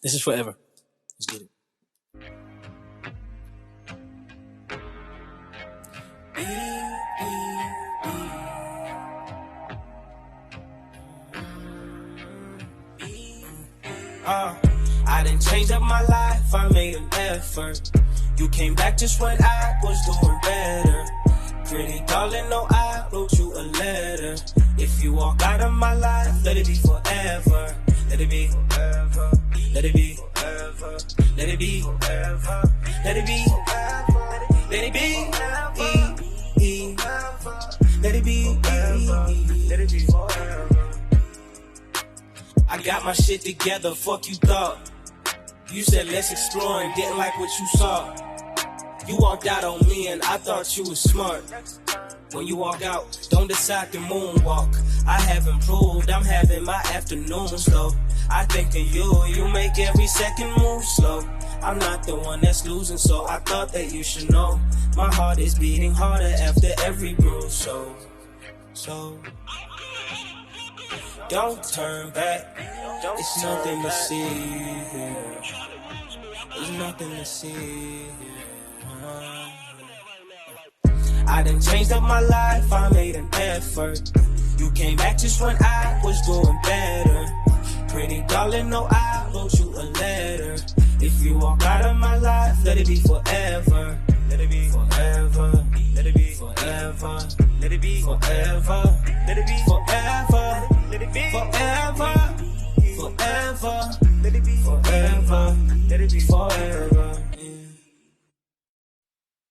This is forever. Let's get it. I done changed up my life, I made an effort. You came back just when I was doing better. Pretty darling, no, I wrote you a letter. If you walk out of my life, let it be forever. Let it be forever. Let it be forever. Let it be forever. Let it be forever. Let it be Let it be Let it be forever. I got my shit together, fuck you thought. You said let's explore and didn't like what you saw. You walked out on me and I thought you was smart. When you walk out, don't decide to moonwalk. I have improved, I'm having my afternoons slow. I think of you make every second move slow. I'm not the one that's losing, so I thought that you should know. My heart is beating harder after every bruise, so don't turn back. It's nothing to see here. There's nothing to see here. I done changed up my life, I made an effort. You came back just when I was doing better. Pretty darling, no, I wrote you a letter. If you walk out of my life, let it be forever. Let it be forever. Let it be forever. Let it be forever. Let it be forever. Let it be forever. Forever. Let it be forever. Let it be forever.